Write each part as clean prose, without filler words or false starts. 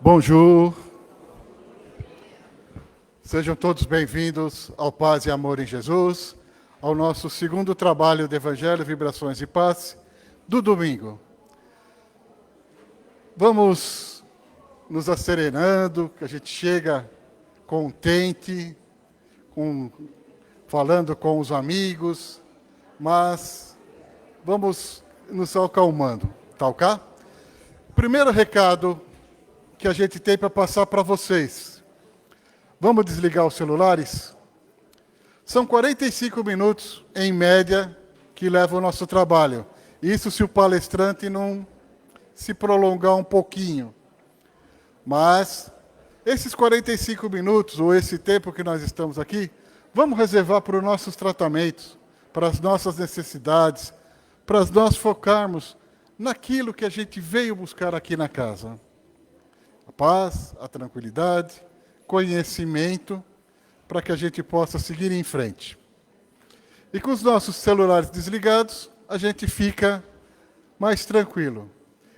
Bonjour, sejam todos bem-vindos ao Paz e Amor em Jesus, ao nosso segundo trabalho do Evangelho, Vibrações e Paz, do domingo. Vamos nos acerenando, que a gente chega contente, falando com os amigos, mas vamos nos acalmando, tá ok? Primeiro recado que a gente tem para passar para vocês. Vamos desligar os celulares? São 45 minutos, em média, que leva o nosso trabalho. Isso se o palestrante não se prolongar um pouquinho. Mas, esses 45 minutos, ou esse tempo que nós estamos aqui, vamos reservar para os nossos tratamentos, para as nossas necessidades, para nós focarmos naquilo que a gente veio buscar aqui na casa. A paz, a tranquilidade, conhecimento, para que a gente possa seguir em frente. E com os nossos celulares desligados, a gente fica mais tranquilo.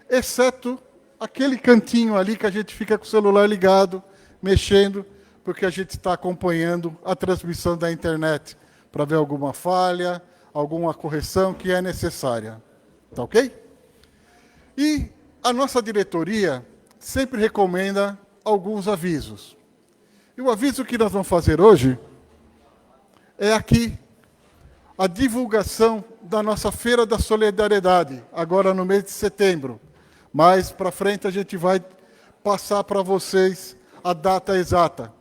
Exceto aquele cantinho ali que a gente fica com o celular ligado, mexendo, porque a gente está acompanhando a transmissão da internet, para ver alguma falha, alguma correção que é necessária. Tá ok? E a nossa diretoria sempre recomenda alguns avisos. E o aviso que nós vamos fazer hoje é aqui, a divulgação da nossa Feira da Solidariedade, agora no mês de setembro. Mais para frente a gente vai passar para vocês a data exata.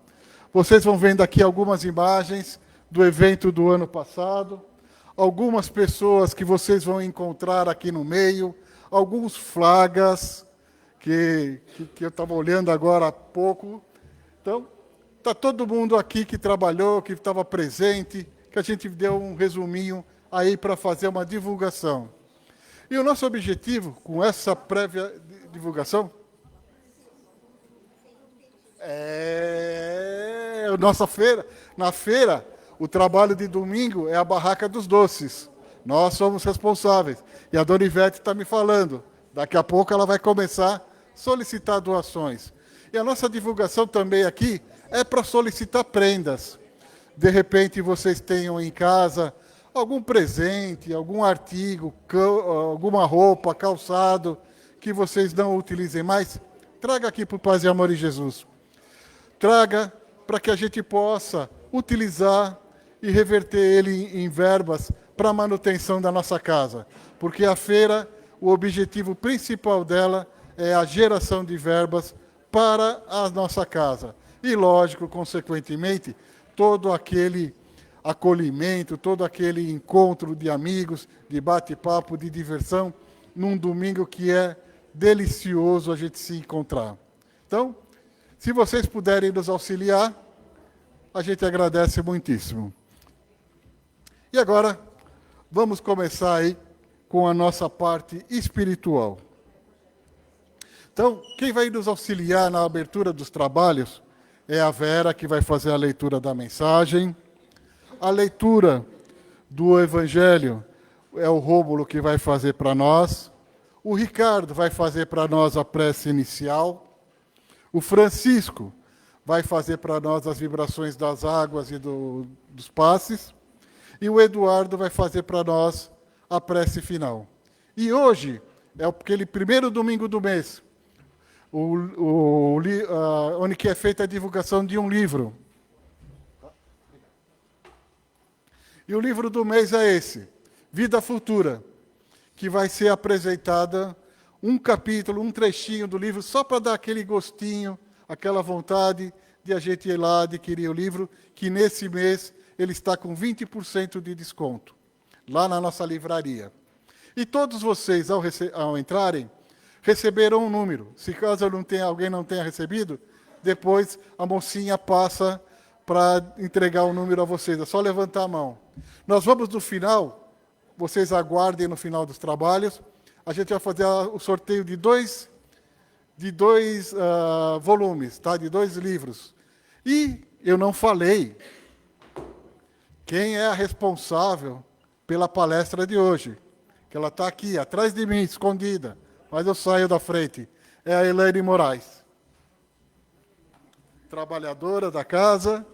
Vocês vão vendo aqui algumas imagens do evento do ano passado, algumas pessoas que vocês vão encontrar aqui no meio, alguns flagas, que eu estava olhando agora há pouco. Então, está todo mundo aqui que trabalhou, que estava presente, que a gente deu um resuminho aí para fazer uma divulgação. E o nosso objetivo, com essa prévia divulgação, é a nossa feira. Na feira, o trabalho de domingo é a Barraca dos Doces. Nós somos responsáveis. E a Dona Ivete está me falando. Daqui a pouco ela vai começar a solicitar doações. E a nossa divulgação também aqui é para solicitar prendas. De repente vocês tenham em casa algum presente, algum artigo, alguma roupa, calçado, que vocês não utilizem mais, traga aqui para o Paz e Amor em Jesus. Traga para que a gente possa utilizar e reverter ele em verbas para a manutenção da nossa casa. Porque a feira, o objetivo principal dela é a geração de verbas para a nossa casa. E, lógico, consequentemente, todo aquele acolhimento, todo aquele encontro de amigos, de bate-papo, de diversão, num domingo que é delicioso a gente se encontrar. Então, se vocês puderem nos auxiliar, a gente agradece muitíssimo. E agora, vamos começar aí com a nossa parte espiritual. Então, quem vai nos auxiliar na abertura dos trabalhos é a Vera, que vai fazer a leitura da mensagem. A leitura do Evangelho é o Rômulo que vai fazer para nós. O Ricardo vai fazer para nós a prece inicial. O Francisco vai fazer para nós as vibrações das águas e dos passes. E o Eduardo vai fazer para nós a prece final. E hoje é aquele primeiro domingo do mês, onde que é feita a divulgação de um livro. E o livro do mês é esse, Vida Futura, que vai ser apresentada um capítulo, um trechinho do livro, só para dar aquele gostinho, aquela vontade de a gente ir lá adquirir o livro, que nesse mês ele está com 20% de desconto, lá na nossa livraria. E todos vocês, ao entrarem, receberam um número. Se caso alguém não tenha recebido, depois a mocinha passa para entregar o número a vocês. É só levantar a mão. Nós vamos no final, vocês aguardem no final dos trabalhos, a gente vai fazer o sorteio de dois volumes, tá? De 2 livros. E eu não falei quem é a responsável pela palestra de hoje, que ela está aqui, atrás de mim, escondida, mas eu saio da frente. É a Elaine Moraes. trabalhadora da casa.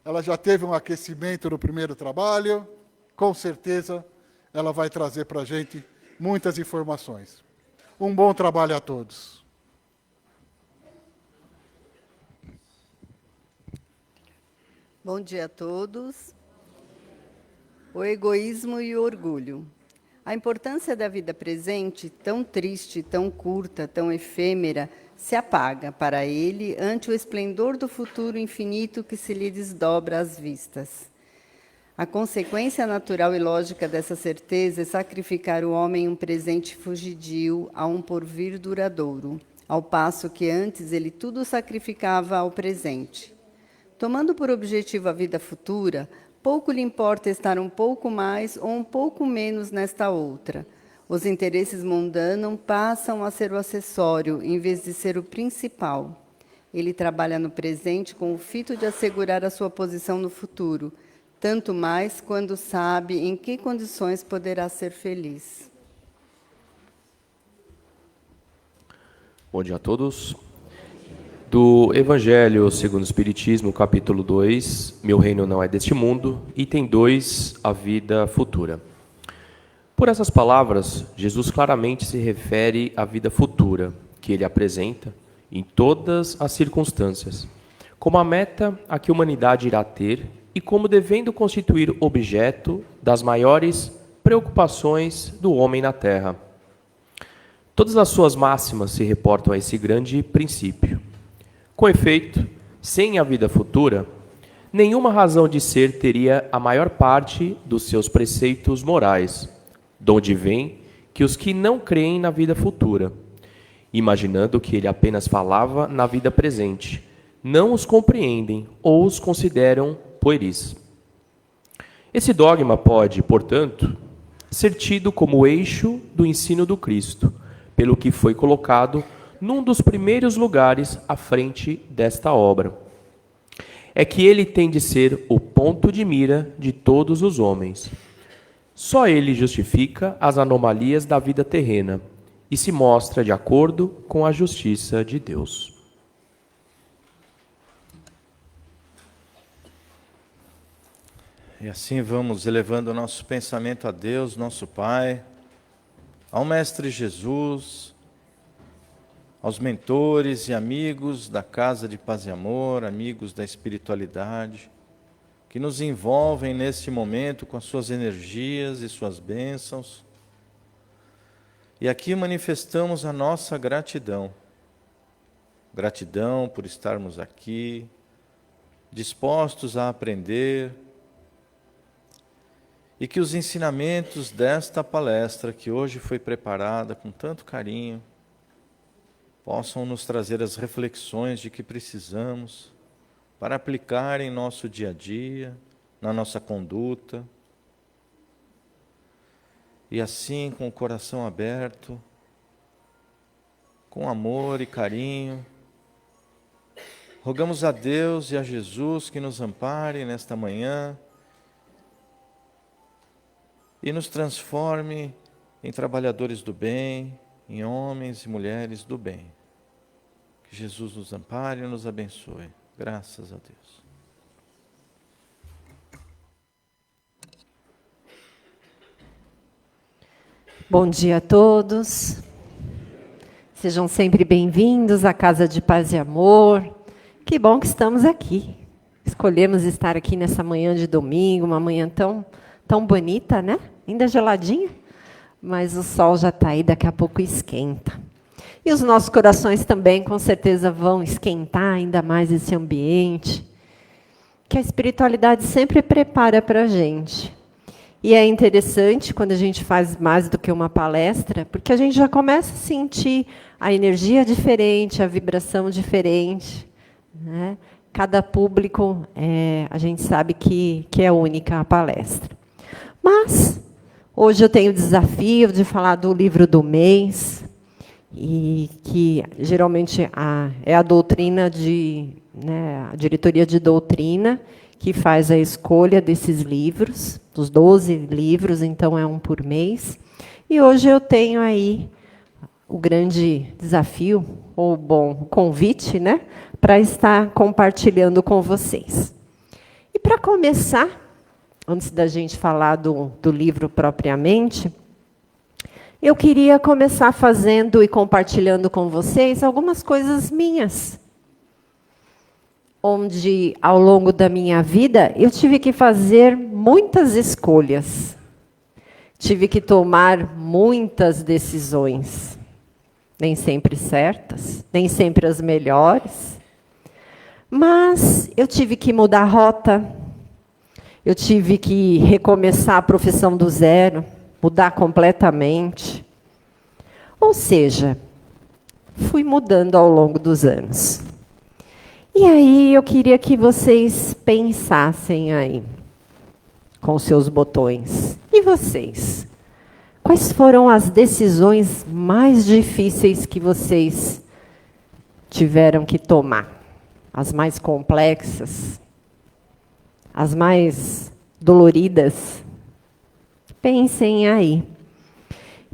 Ela já teve um aquecimento no primeiro trabalho. Com certeza, ela vai trazer para a gente muitas informações. Um bom trabalho a todos. Bom dia a todos. O egoísmo e o orgulho. A importância da vida presente, tão triste, tão curta, tão efêmera, se apaga para ele ante o esplendor do futuro infinito que se lhe desdobra às vistas. A consequência natural e lógica dessa certeza é sacrificar o homem um presente fugidio a um porvir duradouro, ao passo que antes ele tudo sacrificava ao presente. Tomando por objetivo a vida futura, pouco lhe importa estar um pouco mais ou um pouco menos nesta outra. Os interesses mundanos passam a ser o acessório, em vez de ser o principal. Ele trabalha no presente com o fito de assegurar a sua posição no futuro, tanto mais quando sabe em que condições poderá ser feliz. Bom dia a todos. Do Evangelho segundo o Espiritismo, capítulo 2, Meu reino não é deste mundo, item 2, a vida futura. Por essas palavras, Jesus claramente se refere à vida futura, que ele apresenta em todas as circunstâncias, como a meta a que a humanidade irá ter e como devendo constituir objeto das maiores preocupações do homem na Terra. Todas as suas máximas se reportam a esse grande princípio. Com efeito, sem a vida futura, nenhuma razão de ser teria a maior parte dos seus preceitos morais, donde vem que os que não creem na vida futura, imaginando que ele apenas falava na vida presente, não os compreendem ou os consideram pueris. Esse dogma pode, portanto, ser tido como o eixo do ensino do Cristo, pelo que foi colocado num dos primeiros lugares à frente desta obra. É que ele tem de ser o ponto de mira de todos os homens. Só ele justifica as anomalias da vida terrena e se mostra de acordo com a justiça de Deus. E assim vamos elevando o nosso pensamento a Deus, nosso Pai, ao Mestre Jesus, aos mentores e amigos da Casa de Paz e Amor, amigos da espiritualidade, que nos envolvem neste momento com as suas energias e suas bênçãos. E aqui manifestamos a nossa gratidão. Gratidão por estarmos aqui, dispostos a aprender, e que os ensinamentos desta palestra, que hoje foi preparada com tanto carinho, possam nos trazer as reflexões de que precisamos para aplicar em nosso dia a dia, na nossa conduta. E assim, com o coração aberto, com amor e carinho, rogamos a Deus e a Jesus que nos ampare nesta manhã e nos transforme em trabalhadores do bem, em homens e mulheres do bem. Que Jesus nos ampare e nos abençoe. Graças a Deus. Bom dia a todos. Sejam sempre bem-vindos à Casa de Paz e Amor. Que bom que estamos aqui. Escolhemos estar aqui nessa manhã de domingo, uma manhã tão bonita, né? Ainda geladinha, mas o sol já está aí, daqui a pouco esquenta. E os nossos corações também, com certeza, vão esquentar ainda mais esse ambiente, que a espiritualidade sempre prepara para a gente. E é interessante quando a gente faz mais do que uma palestra, porque a gente já começa a sentir a energia diferente, a vibração diferente, né? Cada público, a gente sabe que é única a palestra. Mas, hoje eu tenho o desafio de falar do livro do mês, e que geralmente é a doutrina a diretoria de doutrina, que faz a escolha desses livros, dos 12 livros, então é um por mês. E hoje eu tenho aí o grande desafio, ou bom convite, né, para estar compartilhando com vocês. E para começar, antes da gente falar do livro propriamente, eu queria começar fazendo e compartilhando com vocês algumas coisas minhas, onde, ao longo da minha vida, eu tive que fazer muitas escolhas. Tive que tomar muitas decisões. Nem sempre certas, nem sempre as melhores. Mas eu tive que mudar a rota. Eu tive que recomeçar a profissão do zero, mudar completamente. Ou seja, fui mudando ao longo dos anos. E aí eu queria que vocês pensassem aí, com seus botões. E vocês? Quais foram as decisões mais difíceis que vocês tiveram que tomar? As mais complexas? As mais doloridas? Pensem aí.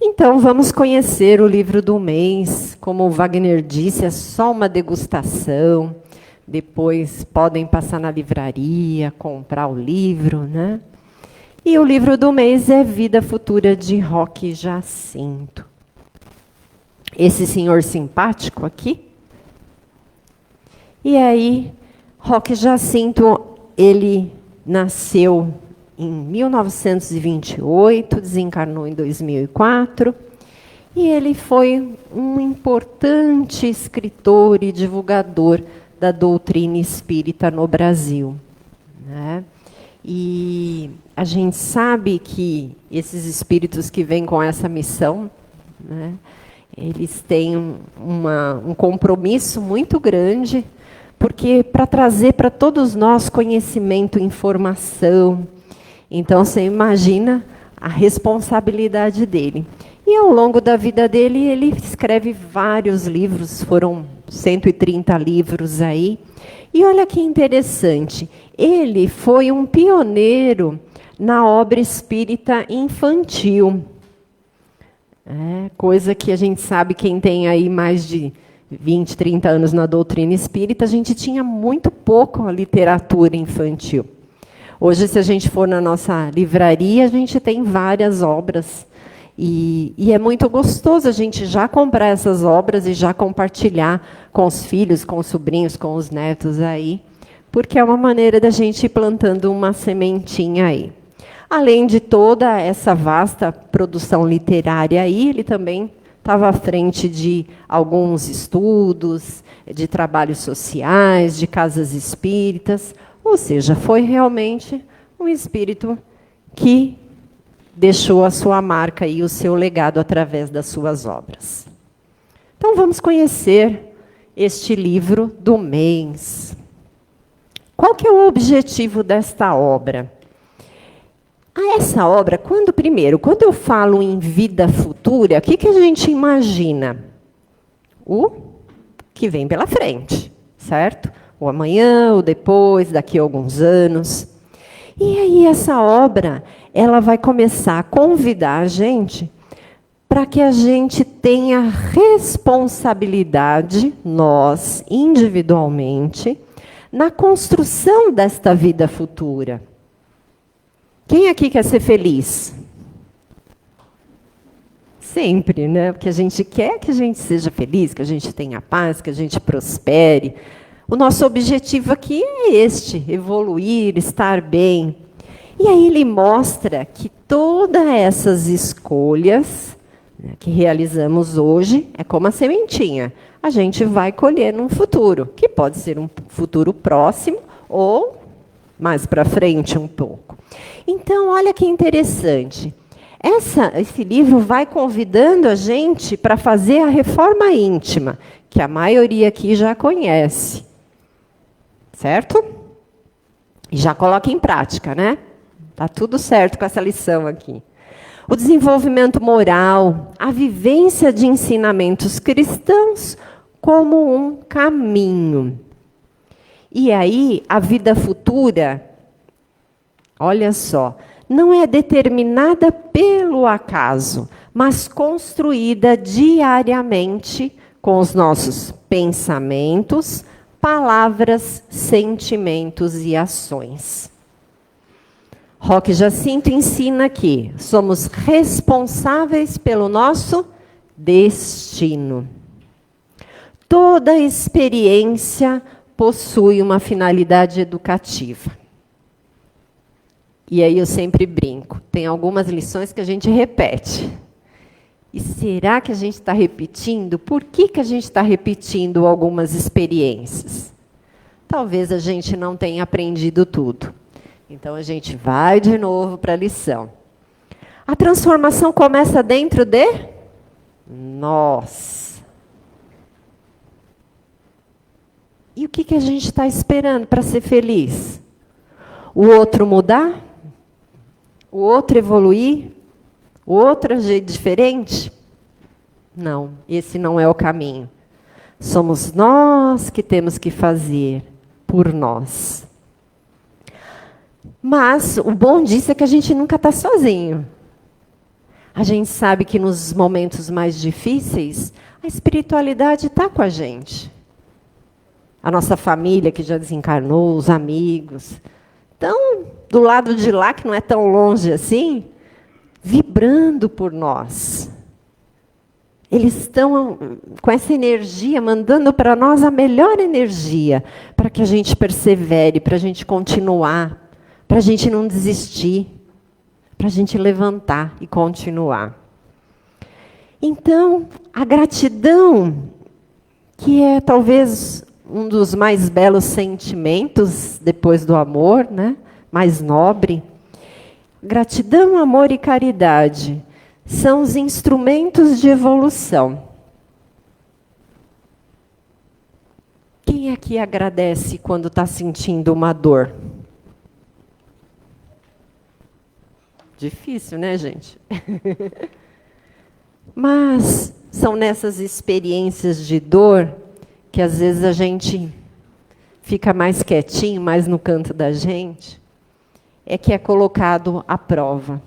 Então, vamos conhecer o livro do mês. Como o Wagner disse, é só uma degustação. Depois podem passar na livraria, comprar o livro, né? E o livro do mês é Vida Futura, de Roque Jacinto. Esse senhor simpático aqui. E aí, Roque Jacinto, ele nasceu em 1928, desencarnou em 2004, e ele foi um importante escritor e divulgador da doutrina espírita no Brasil, né? E a gente sabe que esses espíritos que vêm com essa missão, né, eles têm um compromisso muito grande, porque para trazer para todos nós conhecimento, informação. Então, você imagina a responsabilidade dele. E ao longo da vida dele, ele escreve vários livros, foram 130 livros aí. E olha que interessante, ele foi um pioneiro na obra espírita infantil. Coisa que a gente sabe, quem tem aí mais de 20, 30 anos na doutrina espírita, a gente tinha muito pouco a literatura infantil. Hoje, se a gente for na nossa livraria, a gente tem várias obras. E é muito gostoso a gente já comprar essas obras e já compartilhar com os filhos, com os sobrinhos, com os netos aí, porque é uma maneira da gente ir plantando uma sementinha aí. Além de toda essa vasta produção literária aí, ele também estava à frente de alguns estudos, de trabalhos sociais, de casas espíritas, ou seja, foi realmente um espírito que deixou a sua marca e o seu legado através das suas obras. Então, vamos conhecer este livro do mês. Qual que é o objetivo desta obra? Essa obra, quando eu falo em vida futura, o que a gente imagina? O que vem pela frente, certo? O amanhã, o depois, daqui a alguns anos. E aí essa obra, ela vai começar a convidar a gente para que a gente tenha responsabilidade, nós, individualmente, na construção desta vida futura. Quem aqui quer ser feliz? Sempre, né? Porque a gente quer que a gente seja feliz, que a gente tenha paz, que a gente prospere. O nosso objetivo aqui é este, evoluir, estar bem. E aí ele mostra que todas essas escolhas, né, que realizamos hoje, é como a sementinha. A gente vai colher num futuro, que pode ser um futuro próximo ou mais para frente um pouco. Então, olha que interessante. Esse livro vai convidando a gente para fazer a reforma íntima, que a maioria aqui já conhece. Certo? E já coloca em prática, né? Tá tudo certo com essa lição aqui. O desenvolvimento moral, a vivência de ensinamentos cristãos como um caminho. E aí, a vida futura, olha só, não é determinada pelo acaso, mas construída diariamente com os nossos pensamentos, palavras, sentimentos e ações. Roque Jacinto ensina que somos responsáveis pelo nosso destino. Toda experiência possui uma finalidade educativa. E aí eu sempre brinco, tem algumas lições que a gente repete. E será que a gente está repetindo? Por que a gente está repetindo algumas experiências? Talvez a gente não tenha aprendido tudo. Então a gente vai de novo para a lição. A transformação começa dentro de nós. E o que a gente está esperando para ser feliz? O outro mudar? O outro evoluir? O outro agir diferente? Não, esse não é o caminho. Somos nós que temos que fazer por nós. Mas o bom disso é que a gente nunca está sozinho. A gente sabe que nos momentos mais difíceis, a espiritualidade está com a gente. A nossa família que já desencarnou, os amigos, estão do lado de lá, que não é tão longe assim, vibrando por nós. Eles estão com essa energia, mandando para nós a melhor energia, para que a gente persevere, para a gente continuar, para a gente não desistir, para a gente levantar e continuar. Então, a gratidão, que é talvez um dos mais belos sentimentos depois do amor, né? Mais nobre. Gratidão, amor e caridade são os instrumentos de evolução. Quem aqui agradece quando está sentindo uma dor? Difícil, né, gente? Mas são nessas experiências de dor que às vezes a gente fica mais quietinho, mais no canto da gente, é que é colocado à prova.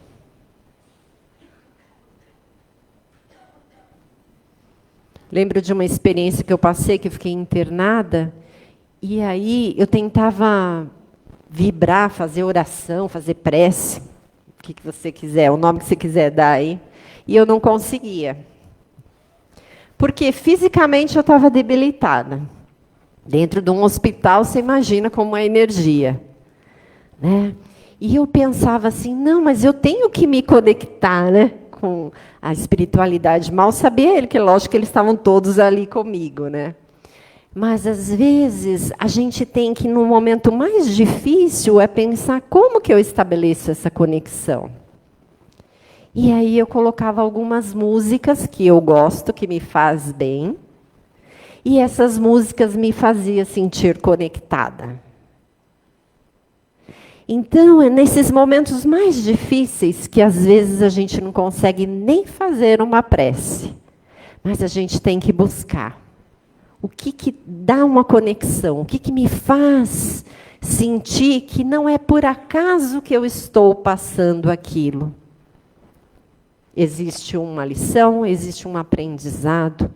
Lembro de uma experiência que eu passei, que eu fiquei internada, e aí eu tentava vibrar, fazer oração, fazer prece, o que você quiser, o nome que você quiser dar aí, e eu não conseguia. Porque fisicamente eu estava debilitada. Dentro de um hospital, você imagina como é a energia. Né? E eu pensava assim, não, mas eu tenho que me conectar, né, com a espiritualidade. Mal sabia ele, que lógico que eles estavam todos ali comigo. Né? Mas, às vezes, a gente tem que, no momento mais difícil, é pensar como que eu estabeleço essa conexão. E aí eu colocava algumas músicas que eu gosto, que me faz bem. E essas músicas me faziam sentir conectada. Então, é nesses momentos mais difíceis que, às vezes, a gente não consegue nem fazer uma prece. Mas a gente tem que buscar. O que dá uma conexão? O que me faz sentir que não é por acaso que eu estou passando aquilo? Existe uma lição, existe um aprendizado,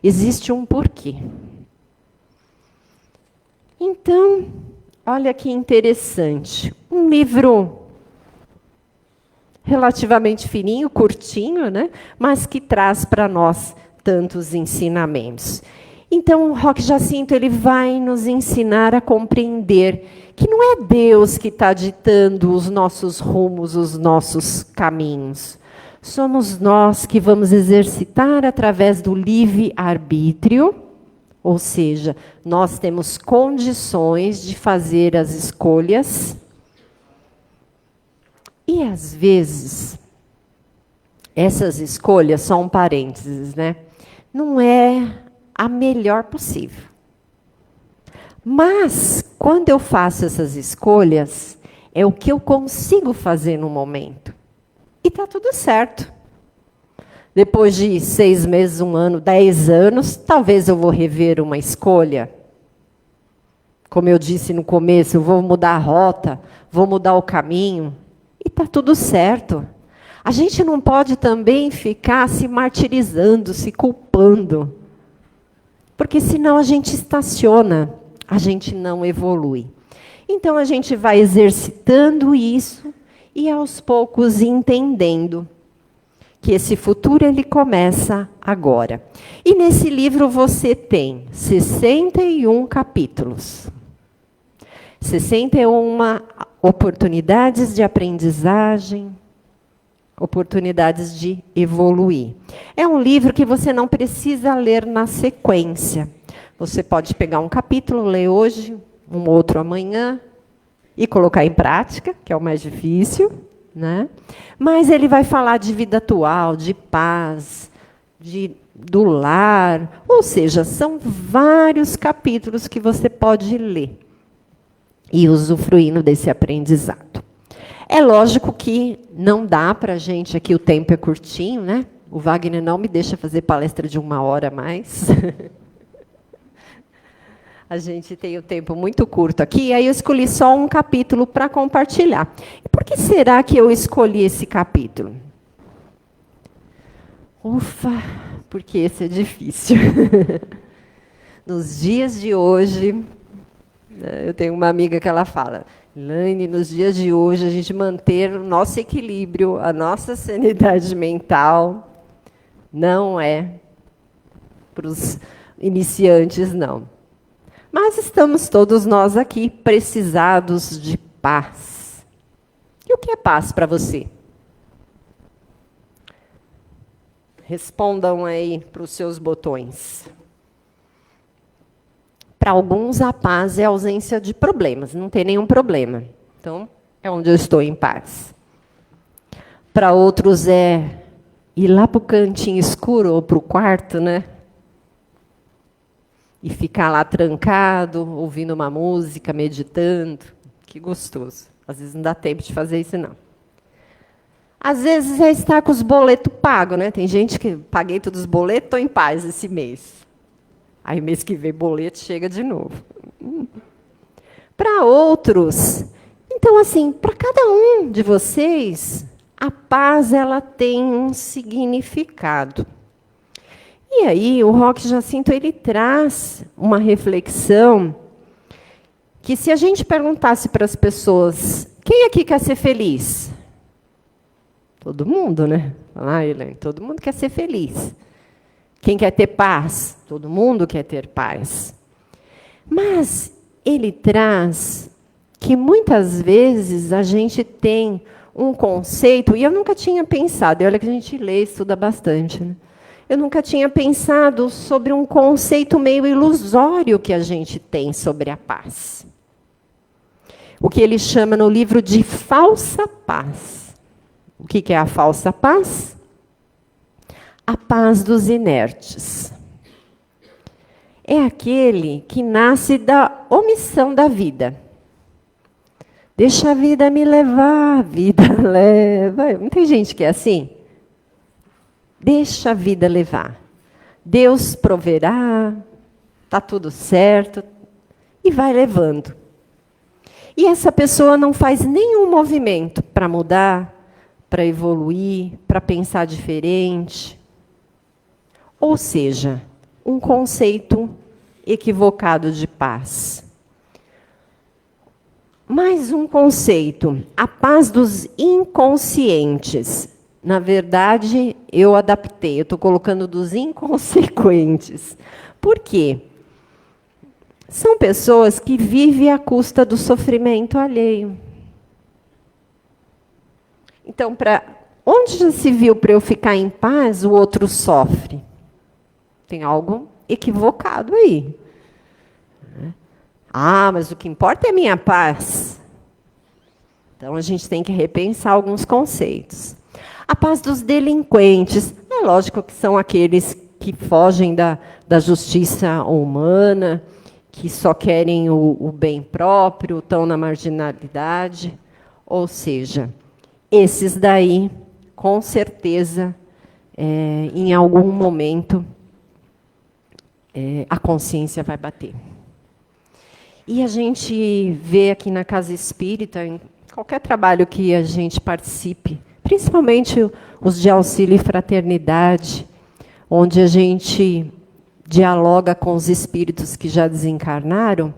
existe um porquê. Então, olha que interessante. Um livro relativamente fininho, curtinho, né? Mas que traz para nós tantos ensinamentos. Então, o Roque Jacinto ele vai nos ensinar a compreender que não é Deus que está ditando os nossos rumos, os nossos caminhos. Somos nós que vamos exercitar através do livre-arbítrio, ou seja, nós temos condições de fazer as escolhas. E, às vezes, essas escolhas, só um parênteses, né? Não é a melhor possível. Mas, quando eu faço essas escolhas, é o que eu consigo fazer no momento. E está tudo certo. Depois de 6 meses, 1 ano, 10 anos, talvez eu vou rever uma escolha. Como eu disse no começo, eu vou mudar a rota, vou mudar o caminho. E está tudo certo. A gente não pode também ficar se martirizando, se culpando. Porque senão a gente estaciona, a gente não evolui. Então a gente vai exercitando isso e aos poucos entendendo que esse futuro ele começa agora. E nesse livro você tem 61 capítulos. 61 oportunidades de aprendizagem, oportunidades de evoluir. É um livro que você não precisa ler na sequência. Você pode pegar um capítulo, ler hoje, um outro amanhã, e colocar em prática, que é o mais difícil, né? Mas ele vai falar de vida atual, de paz, do lar, ou seja, são vários capítulos que você pode ler e usufruindo desse aprendizado. É lógico que não dá para a gente, aqui o tempo é curtinho, né? O Wagner não me deixa fazer palestra de 1 hora a mais. A gente tem o tempo muito curto aqui, aí eu escolhi só um capítulo para compartilhar. E por que será que eu escolhi esse capítulo? Ufa, porque esse é difícil. Nos dias de hoje, eu tenho uma amiga que ela fala, Laine, nos dias de hoje, a gente manter o nosso equilíbrio, a nossa sanidade mental, não é para os iniciantes, não. Mas estamos todos nós aqui precisados de paz. E o que é paz para você? Respondam aí para os seus botões. Para alguns, a paz é a ausência de problemas, não tem nenhum problema. Então, é onde eu estou em paz. Para outros, é ir lá para o cantinho escuro ou para o quarto, né? E ficar lá trancado, ouvindo uma música, meditando. Que gostoso. Às vezes não dá tempo de fazer isso, não. Às vezes é estar com os boletos pagos, né? Tem gente que paguei todos os boletos, estou em paz esse mês. Aí mês que vem boleto chega de novo. Para outros, então assim, para cada um de vocês, a paz ela tem um significado. E aí, o Roque Jacinto ele traz uma reflexão que, se a gente perguntasse para as pessoas, quem aqui quer ser feliz? Todo mundo, né? Ah, Helene, todo mundo quer ser feliz. Quem quer ter paz? Todo mundo quer ter paz. Mas ele traz que, muitas vezes, a gente tem um conceito, e eu nunca tinha pensado, e olha que a gente lê e estuda bastante, né? Eu nunca tinha pensado sobre um conceito meio ilusório que a gente tem sobre a paz. O que ele chama no livro de falsa paz. O que é a falsa paz? A paz dos inertes. É aquele que nasce da omissão da vida. Deixa a vida me levar, a vida leva. Não tem gente que é assim? Deixa a vida levar. Deus proverá, está tudo certo, e vai levando. E essa pessoa não faz nenhum movimento para mudar, para evoluir, para pensar diferente. Ou seja, um conceito equivocado de paz. Mais um conceito, a paz dos inconscientes. Na verdade, eu adaptei, eu estou colocando dos inconsequentes. Por quê? São pessoas que vivem à custa do sofrimento alheio. Então, onde já se viu para eu ficar em paz, o outro sofre? Tem algo equivocado aí. Ah, mas o que importa é a minha paz. Então, a gente tem que repensar alguns conceitos. A paz dos delinquentes. É lógico que são aqueles que fogem da justiça humana, que só querem o bem próprio, estão na marginalidade. Ou seja, esses daí, com certeza, em algum momento, a consciência vai bater. E a gente vê aqui na Casa Espírita, qualquer trabalho que a gente participe, principalmente os de auxílio e fraternidade, onde a gente dialoga com os espíritos que já desencarnaram,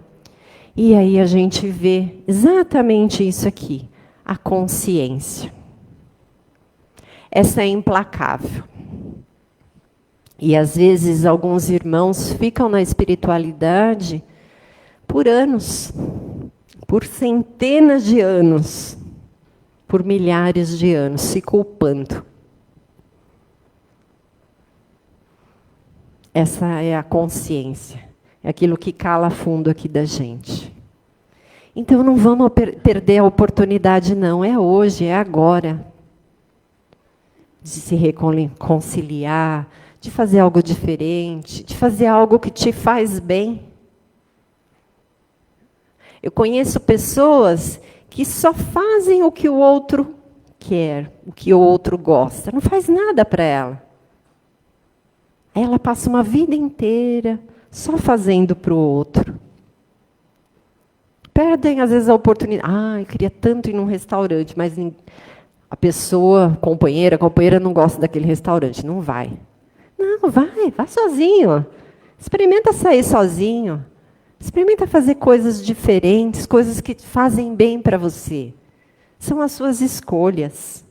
e aí a gente vê exatamente isso aqui, a consciência. Essa é implacável. E às vezes alguns irmãos ficam na espiritualidade por anos, por centenas de anos, por milhares de anos, se culpando. Essa é a consciência, é aquilo que cala fundo aqui da gente. Então não vamos perder a oportunidade, não. É hoje, é agora. De se reconciliar, de fazer algo diferente, de fazer algo que te faz bem. Eu conheço pessoas que só fazem o que o outro quer, o que o outro gosta. Não faz nada para ela. Ela passa uma vida inteira só fazendo para o outro. Perdem, às vezes, a oportunidade. Ah, eu queria tanto ir num restaurante, mas a pessoa, companheira não gosta daquele restaurante. Não vai. Não, vai sozinho. Experimenta sair sozinho. Experimenta fazer coisas diferentes, coisas que fazem bem para você. São as suas escolhas.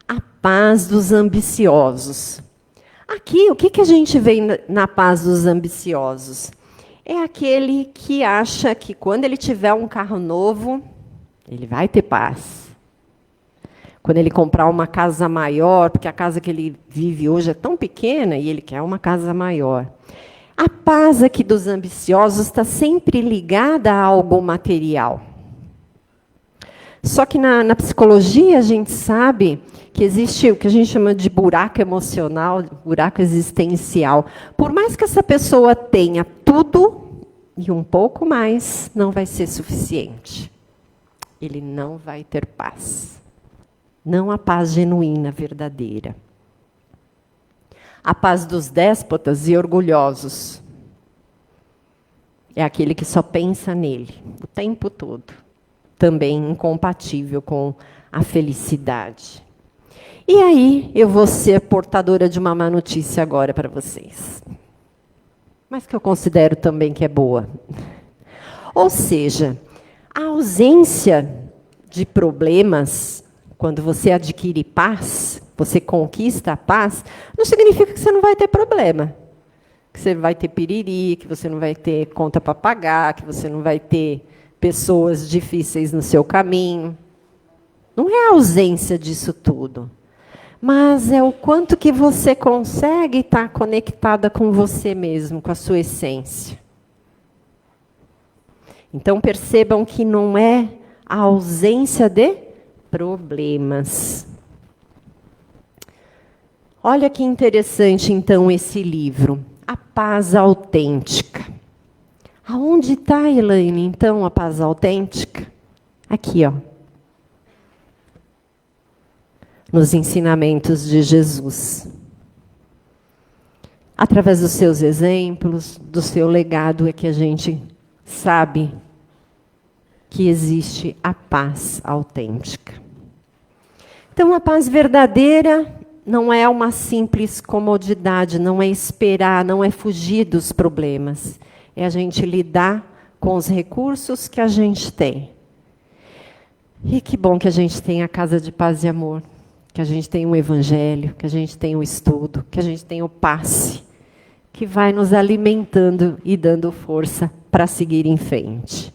A paz dos ambiciosos. Aqui, o que a gente vê na paz dos ambiciosos? É aquele que acha que quando ele tiver um carro novo, ele vai ter paz. Quando ele comprar uma casa maior, porque a casa que ele vive hoje é tão pequena e ele quer uma casa maior. A paz aqui dos ambiciosos está sempre ligada a algo material. Só que na psicologia a gente sabe que existe o que a gente chama de buraco emocional, buraco existencial. Por mais que essa pessoa tenha tudo e um pouco mais, não vai ser suficiente. Ele não vai ter paz. Não a paz genuína, verdadeira. A paz dos déspotas e orgulhosos é aquele que só pensa nele o tempo todo. Também incompatível com a felicidade. E aí, eu vou ser portadora de uma má notícia agora para vocês. Mas que eu considero também que é boa. Ou seja, a ausência de problemas, quando você adquire paz, você conquista a paz, não significa que você não vai ter problema. Que você vai ter piriri, que você não vai ter conta para pagar, que você não vai ter pessoas difíceis no seu caminho. Não é a ausência disso tudo. Mas é o quanto que você consegue estar conectada com você mesmo, com a sua essência. Então, percebam que não é a ausência de problemas. Olha que interessante, então, esse livro. A paz autêntica. Aonde está, Elaine, então, a paz autêntica? Aqui, ó. Nos ensinamentos de Jesus. Através dos seus exemplos, do seu legado, é que a gente sabe que existe a paz autêntica. Então, a paz verdadeira não é uma simples comodidade, não é esperar, não é fugir dos problemas. É a gente lidar com os recursos que a gente tem. E que bom que a gente tem a Casa de Paz e Amor, que a gente tem um evangelho, que a gente tem o estudo, que a gente tem o passe, que vai nos alimentando e dando força para seguir em frente.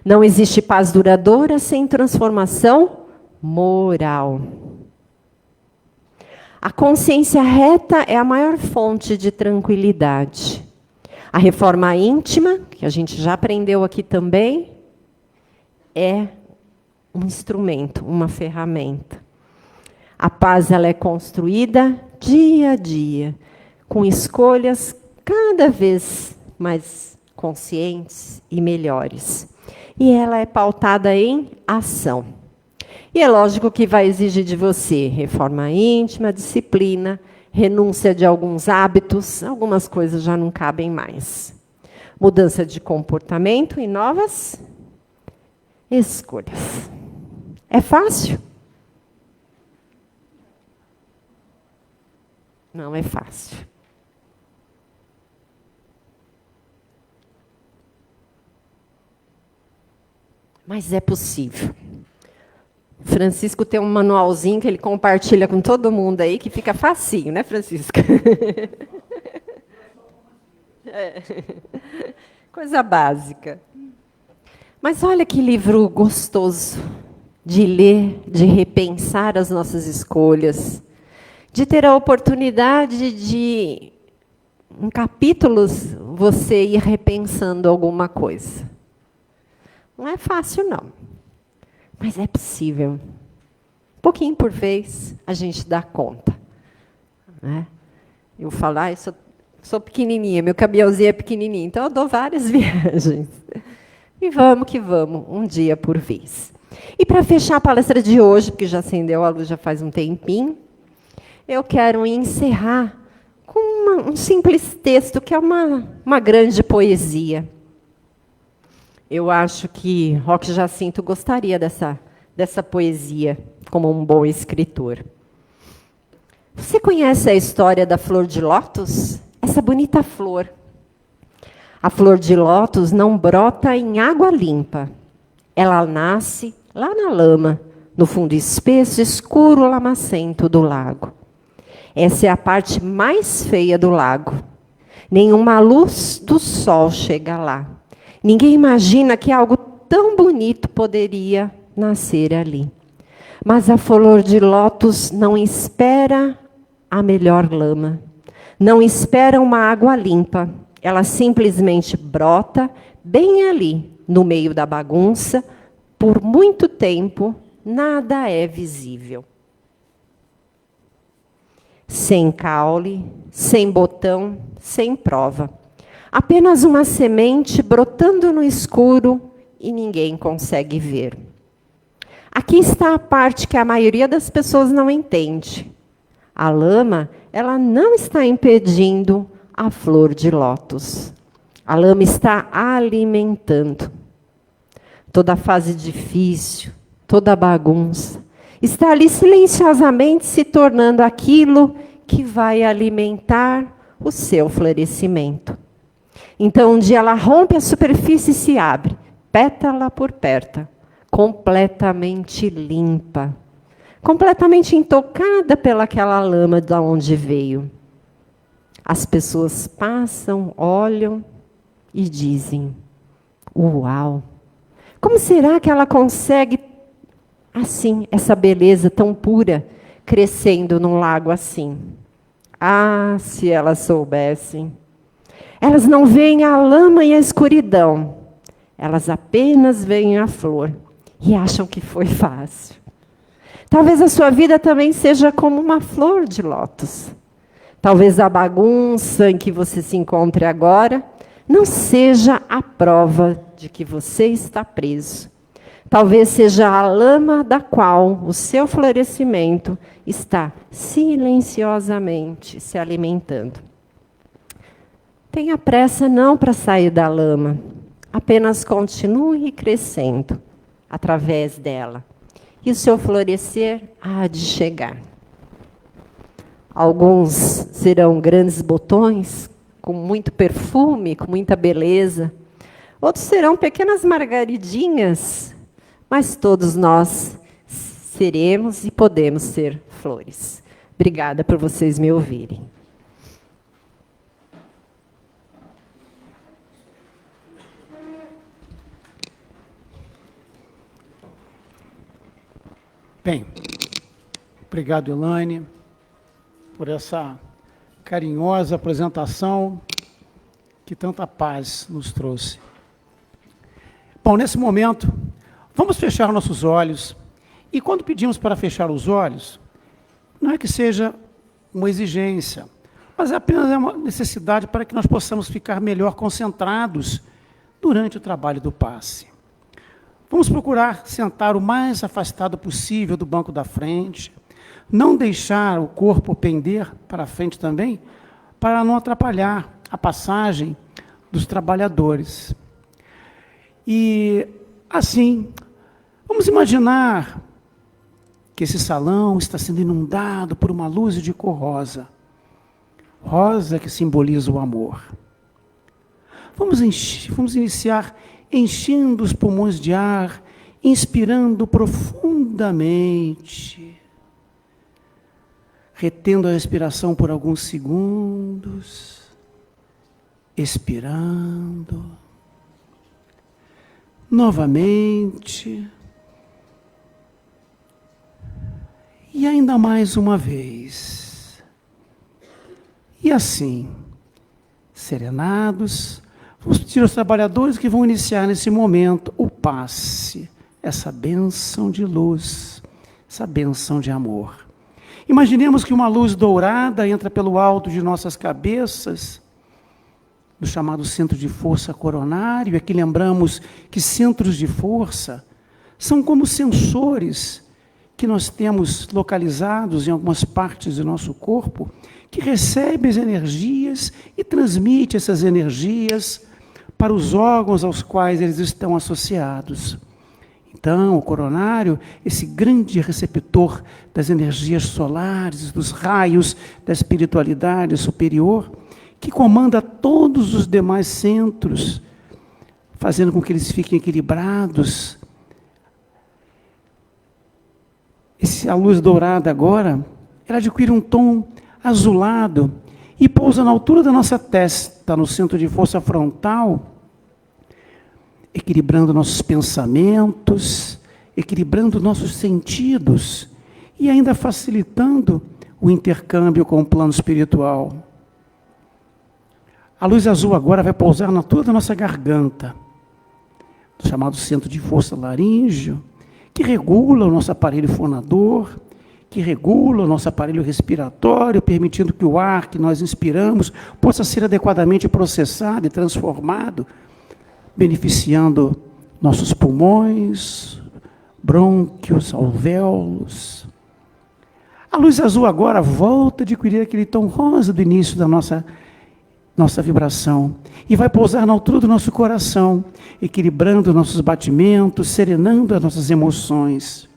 Não existe paz duradoura sem transformação moral. A consciência reta é a maior fonte de tranquilidade. A reforma íntima, que a gente já aprendeu aqui também, é um instrumento, uma ferramenta. A paz ela é construída dia a dia, com escolhas cada vez mais conscientes e melhores. E ela é pautada em ação. E é lógico que vai exigir de você reforma íntima, disciplina, renúncia de alguns hábitos, algumas coisas já não cabem mais. Mudança de comportamento e novas Escolhas. É fácil? Não é fácil. Mas é possível. Francisco tem um manualzinho que ele compartilha com todo mundo aí, que fica facinho, né, Francisco? É. Coisa básica. Mas olha que livro gostoso de ler, de repensar as nossas escolhas, de ter a oportunidade de, em capítulos, você ir repensando alguma coisa. Não é fácil, não. Mas é possível. Um pouquinho por vez, a gente dá conta. Né? Eu falo, eu sou pequenininha, meu cabelzinho é pequenininho, então eu dou várias viagens. E vamos que vamos, um dia por vez. E para fechar a palestra de hoje, porque já acendeu a luz já faz um tempinho, eu quero encerrar com um simples texto, que é uma grande poesia. Eu acho que Roque Jacinto gostaria dessa poesia, como um bom escritor. Você conhece a história da flor de lótus? Essa bonita flor. A flor de lótus não brota em água limpa. Ela nasce lá na lama, no fundo espesso, escuro, lamacento do lago. Essa é a parte mais feia do lago. Nenhuma luz do sol chega lá. Ninguém imagina que algo tão bonito poderia nascer ali. Mas a flor de lótus não espera a melhor lama. Não espera uma água limpa. Ela simplesmente brota bem ali, no meio da bagunça. Por muito tempo, nada é visível. Sem caule, sem botão, sem prova. Apenas uma semente brotando no escuro e ninguém consegue ver. Aqui está a parte que a maioria das pessoas não entende. A lama, ela não está impedindo a flor de lótus. A lama está alimentando. Toda a fase difícil, toda a bagunça, está ali silenciosamente se tornando aquilo que vai alimentar o seu florescimento. Então, um dia ela rompe a superfície e se abre, pétala por pétala, completamente limpa, completamente intocada pelaquela lama de onde veio. As pessoas passam, olham e dizem, uau, como será que ela consegue, assim, essa beleza tão pura, crescendo num lago assim? Ah, se elas soubessem. Elas não veem a lama e a escuridão. Elas apenas veem a flor e acham que foi fácil. Talvez a sua vida também seja como uma flor de lótus. Talvez a bagunça em que você se encontre agora não seja a prova de que você está preso. Talvez seja a lama da qual o seu florescimento está silenciosamente se alimentando. Tenha pressa não para sair da lama, apenas continue crescendo através dela. E o seu florescer há de chegar. Alguns serão grandes botões, com muito perfume, com muita beleza. Outros serão pequenas margaridinhas, mas todos nós seremos e podemos ser flores. Obrigada por vocês me ouvirem. Bem, obrigado, Elaine, por essa carinhosa apresentação que tanta paz nos trouxe. Bom, nesse momento, vamos fechar nossos olhos. E quando pedimos para fechar os olhos, não é que seja uma exigência, mas apenas é uma necessidade para que nós possamos ficar melhor concentrados durante o trabalho do passe. Vamos procurar sentar o mais afastado possível do banco da frente, não deixar o corpo pender para a frente também, para não atrapalhar a passagem dos trabalhadores. E, assim, Vamos imaginar que esse salão está sendo inundado por uma luz de cor rosa. Rosa que simboliza o amor. Vamos iniciar enchendo os pulmões de ar, inspirando profundamente, retendo a respiração por alguns segundos, expirando, novamente, e ainda mais uma vez. E assim, serenados, vamos pedir aos trabalhadores que vão iniciar nesse momento o passe, essa bênção de luz, essa bênção de amor. Imaginemos que uma luz dourada entra pelo alto de nossas cabeças, do chamado centro de força coronário. Aqui lembramos que centros de força são como sensores que nós temos localizados em algumas partes do nosso corpo, que recebem as energias e transmite essas energias para os órgãos aos quais eles estão associados. Então, o coronário, esse grande receptor das energias solares, dos raios da espiritualidade superior, que comanda todos os demais centros, fazendo com que eles fiquem equilibrados. A luz dourada agora, ela adquire um tom azulado e pousa na altura da nossa testa, no centro de força frontal, equilibrando nossos pensamentos, equilibrando nossos sentidos e ainda facilitando o intercâmbio com o plano espiritual. A luz azul agora vai pousar na altura da nossa garganta, chamado centro de força laríngeo, que regula o nosso aparelho fonador, que regula o nosso aparelho respiratório, permitindo que o ar que nós inspiramos possa ser adequadamente processado e transformado, beneficiando nossos pulmões, brônquios, alvéolos. A luz azul agora volta a adquirir aquele tom rosa do início da nossa vibração e vai pousar na altura do nosso coração, equilibrando nossos batimentos, serenando as nossas emoções.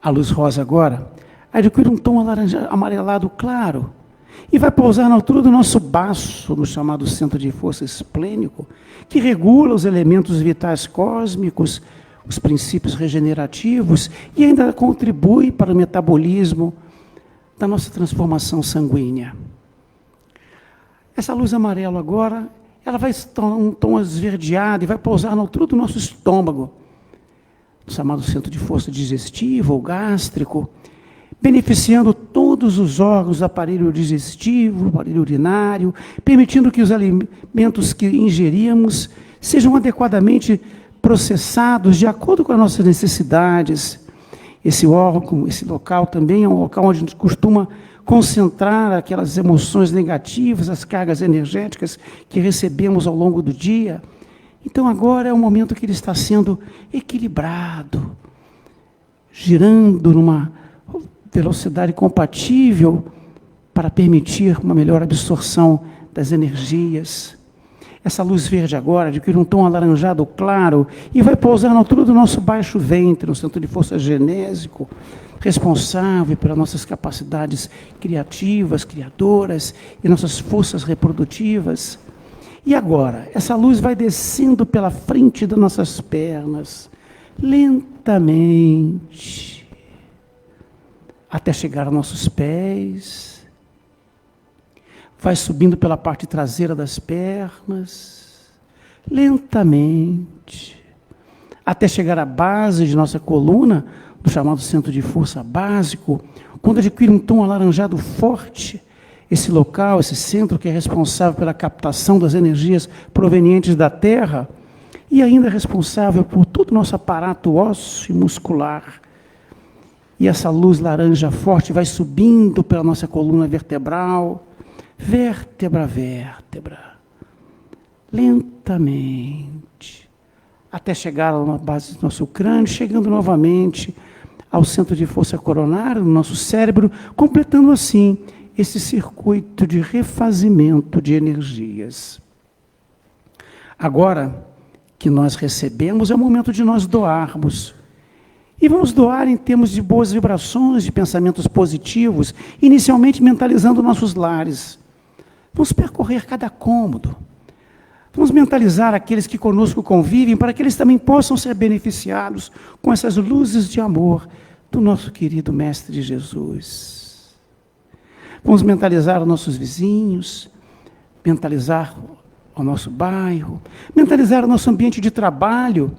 A luz rosa agora adquire um tom amarelado claro e vai pousar na altura do nosso baço, no chamado centro de força esplênico, que regula os elementos vitais cósmicos, os princípios regenerativos e ainda contribui para o metabolismo da nossa transformação sanguínea. Essa luz amarela agora, ela vai estar um tom esverdeado e vai pousar na altura do nosso estômago, chamado centro de força digestivo ou gástrico, beneficiando todos os órgãos do aparelho digestivo, aparelho urinário, permitindo que os alimentos que ingerimos sejam adequadamente processados de acordo com as nossas necessidades. Esse órgão, esse local também é um local onde a gente costuma concentrar aquelas emoções negativas, as cargas energéticas que recebemos ao longo do dia. Então agora é o momento que ele está sendo equilibrado, girando numa velocidade compatível para permitir uma melhor absorção das energias. Essa luz verde agora adquire um tom alaranjado claro e vai pousar na altura do nosso baixo ventre, no centro de força genésico, responsável pelas nossas capacidades criativas, criadoras e nossas forças reprodutivas. E agora, essa luz vai descendo pela frente das nossas pernas, lentamente, até chegar aos nossos pés. Vai subindo pela parte traseira das pernas, lentamente, até chegar à base de nossa coluna, do chamado centro de força básico, quando adquire um tom alaranjado forte. Esse local, esse centro que é responsável pela captação das energias provenientes da Terra e ainda é responsável por todo o nosso aparato ósseo e muscular. E essa luz laranja forte vai subindo pela nossa coluna vertebral, vértebra a vértebra, lentamente, até chegar à base do nosso crânio, chegando novamente ao centro de força coronária, no nosso cérebro, completando assim esse circuito de refazimento de energias. Agora que que nós recebemos, é o momento de nós doarmos. E vamos doar em termos de boas vibrações, de pensamentos positivos, inicialmente mentalizando nossos lares. Vamos percorrer cada cômodo. Vamos mentalizar aqueles que conosco convivem, para que eles também possam ser beneficiados com essas luzes de amor do nosso querido Mestre Jesus. Vamos mentalizar os nossos vizinhos, mentalizar o nosso bairro, mentalizar o nosso ambiente de trabalho,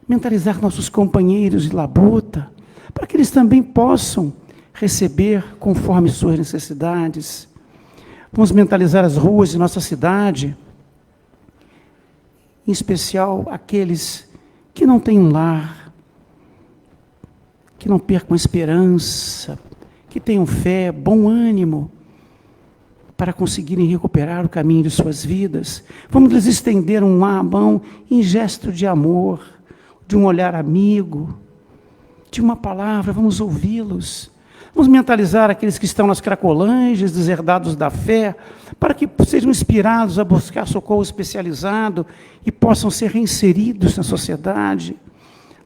mentalizar nossos companheiros de labuta, para que eles também possam receber conforme suas necessidades. Vamos mentalizar as ruas de nossa cidade, em especial aqueles que não têm um lar, que não percam a esperança, que tenham fé, bom ânimo, para conseguirem recuperar o caminho de suas vidas. Vamos lhes estender uma mão em gesto de amor, de um olhar amigo, de uma palavra, vamos ouvi-los. Vamos mentalizar aqueles que estão nas cracolândias, deserdados da fé, para que sejam inspirados a buscar socorro especializado e possam ser reinseridos na sociedade.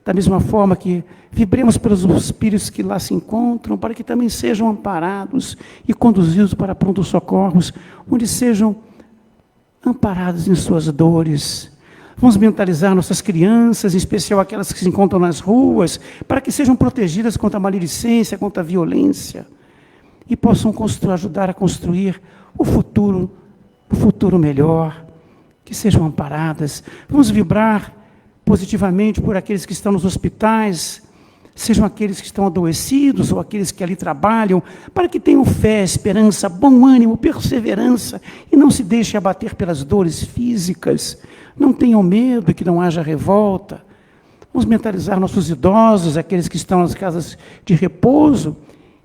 Da mesma forma que vibremos pelos espíritos que lá se encontram, para que também sejam amparados e conduzidos para prontos socorros, onde sejam amparados em suas dores. Vamos mentalizar nossas crianças, em especial aquelas que se encontram nas ruas, para que sejam protegidas contra a maledicência, contra a violência, e possam ajudar a construir o futuro melhor, que sejam amparadas. Vamos vibrar positivamente por aqueles que estão nos hospitais, sejam aqueles que estão adoecidos ou aqueles que ali trabalham, para que tenham fé, esperança, bom ânimo, perseverança, e não se deixem abater pelas dores físicas. Não tenham medo, que não haja revolta. Vamos mentalizar nossos idosos, aqueles que estão nas casas de repouso,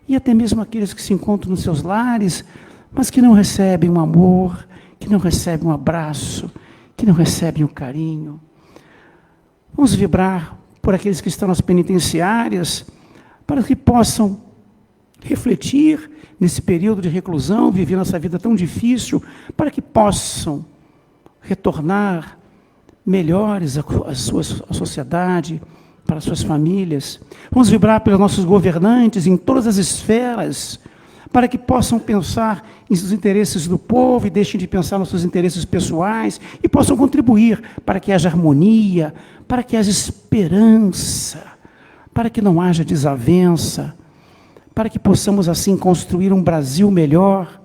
e até mesmo aqueles que se encontram nos seus lares, mas que não recebem um amor, que não recebem um abraço, que não recebem um carinho. Vamos vibrar por aqueles que estão nas penitenciárias, para que possam refletir nesse período de reclusão, vivendo essa vida tão difícil, para que possam retornar melhores à sociedade, para as suas famílias. Vamos vibrar pelos nossos governantes em todas as esferas, para que possam pensar nos interesses do povo e deixem de pensar nos seus interesses pessoais e possam contribuir para que haja harmonia, para que haja esperança, para que não haja desavença, para que possamos assim construir um Brasil melhor,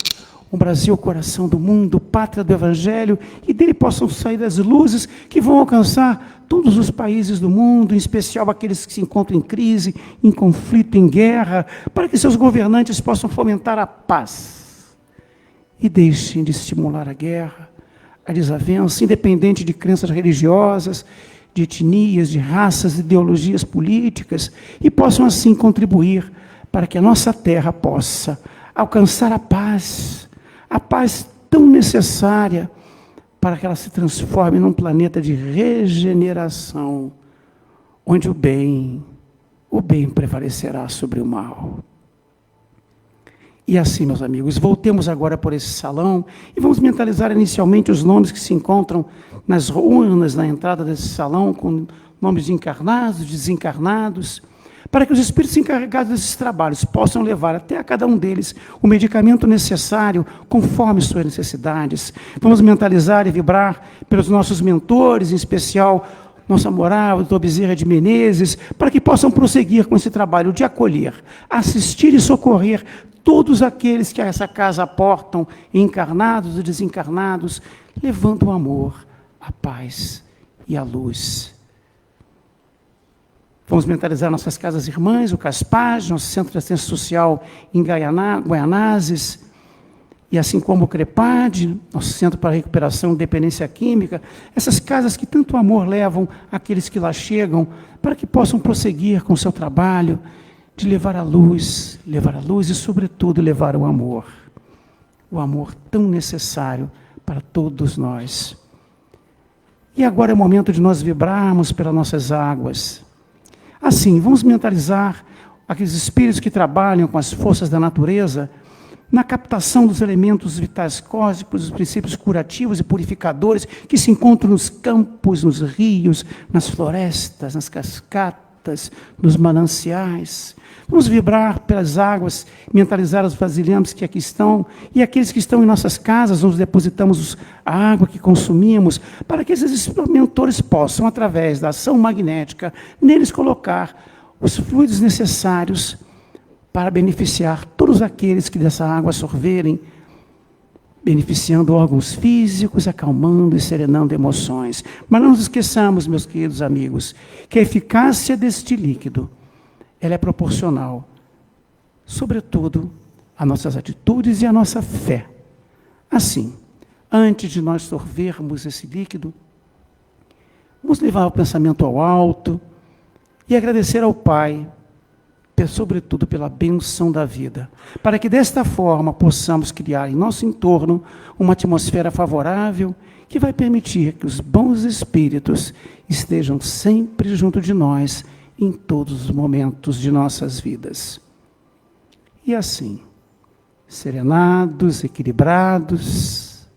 um Brasil coração do mundo, pátria do Evangelho, e dele possam sair as luzes que vão alcançar todos os países do mundo, em especial aqueles que se encontram em crise, em conflito, em guerra, para que seus governantes possam fomentar a paz e deixem de estimular a guerra, a desavença, independente de crenças religiosas, de etnias, de raças, de ideologias políticas, e possam assim contribuir para que a nossa terra possa alcançar a paz tão necessária para que ela se transforme num planeta de regeneração, onde o bem prevalecerá sobre o mal. E assim, meus amigos, voltemos agora por esse salão e vamos mentalizar inicialmente os nomes que se encontram nas urnas, na entrada desse salão, com nomes de encarnados, desencarnados, para que os espíritos encarregados desses trabalhos possam levar até a cada um deles o medicamento necessário, conforme suas necessidades. Vamos mentalizar e vibrar pelos nossos mentores, em especial nossa moral, o Dr. Bezerra de Menezes, para que possam prosseguir com esse trabalho de acolher, assistir e socorrer todos aqueles que a essa casa aportam, encarnados e desencarnados, levando o amor, a paz e a luz. Vamos mentalizar nossas casas irmãs, o CASPAG, nosso Centro de Assistência Social em Guaianazes, e assim como o CREPAD, nosso Centro para Recuperação e Dependência Química, essas casas que tanto amor levam àqueles que lá chegam, para que possam prosseguir com o seu trabalho de levar a luz e, sobretudo, levar o amor tão necessário para todos nós. E agora é o momento de nós vibrarmos pelas nossas águas. Assim, vamos mentalizar aqueles espíritos que trabalham com as forças da natureza, na captação dos elementos vitais cósmicos, dos princípios curativos e purificadores que se encontram nos campos, nos rios, nas florestas, nas cascatas, nos mananciais. Vamos vibrar pelas águas, mentalizar os vasilhames que aqui estão, e aqueles que estão em nossas casas, onde depositamos a água que consumimos, para que esses mentores possam, através da ação magnética, neles colocar os fluidos necessários para beneficiar todos aqueles que dessa água sorverem, beneficiando órgãos físicos, acalmando e serenando emoções. Mas não nos esqueçamos, meus queridos amigos, que a eficácia deste líquido, ela é proporcional, sobretudo, às nossas atitudes e à nossa fé. Assim, antes de nós sorvermos esse líquido, vamos levar o pensamento ao alto e agradecer ao Pai, sobretudo pela benção da vida, para que desta forma possamos criar em nosso entorno uma atmosfera favorável que vai permitir que os bons espíritos estejam sempre junto de nós em todos os momentos de nossas vidas. E assim, serenados, equilibrados,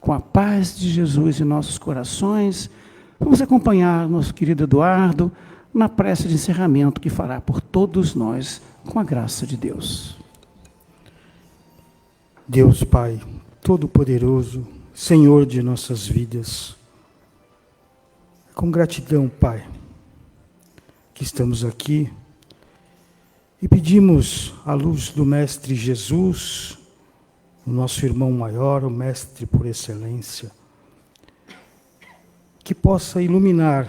com a paz de Jesus em nossos corações, vamos acompanhar nosso querido Eduardo na prece de encerramento que fará por todos nós, com a graça de Deus. Deus Pai, Todo-Poderoso, Senhor de nossas vidas, com gratidão, Pai, que estamos aqui e pedimos a luz do Mestre Jesus, o nosso irmão maior, o Mestre por excelência, que possa iluminar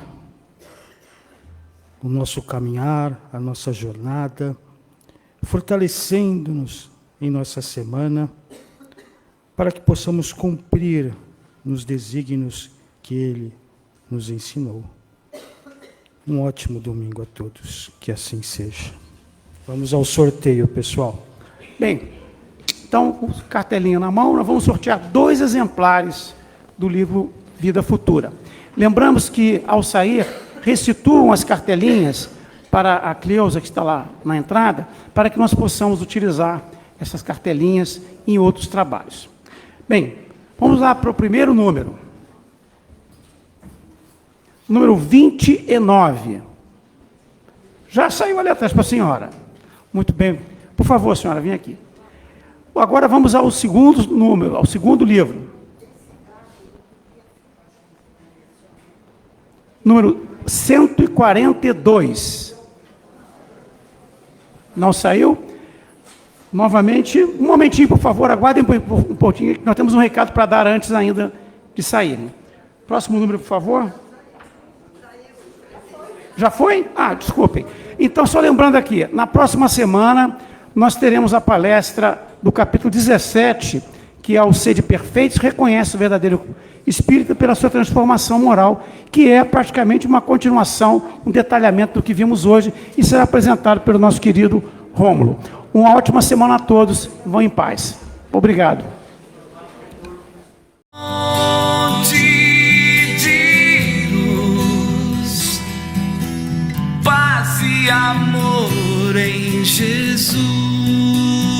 o nosso caminhar, a nossa jornada, fortalecendo-nos em nossa semana, para que possamos cumprir nos desígnios que Ele nos ensinou. Um ótimo domingo a todos, que assim seja. Vamos ao sorteio, pessoal. Bem, então, com cartelinha na mão, nós vamos sortear 2 exemplares do livro Vida Futura. Lembramos que, ao sair, restituam as cartelinhas para a Cleusa, que está lá na entrada, para que nós possamos utilizar essas cartelinhas em outros trabalhos. Bem, vamos lá para o primeiro número. Número 29. Já saiu ali atrás para a senhora. Muito bem. Por favor, senhora, vem aqui. Agora vamos ao segundo número, ao segundo livro. Número 142. Não saiu? Novamente, um momentinho, por favor, aguardem um pouquinho, que nós temos um recado para dar antes ainda de saírem. Próximo número, por favor. Já foi? Ah, desculpem. Então, só lembrando aqui, na próxima semana, nós teremos a palestra do capítulo 17, que é o Sede Perfeitos, reconhece o verdadeiro espírito pela sua transformação moral, que é praticamente uma continuação, um detalhamento do que vimos hoje, e será apresentado pelo nosso querido Rômulo. Uma ótima semana a todos, vão em paz. Obrigado. De luz, paz e amor em Jesus.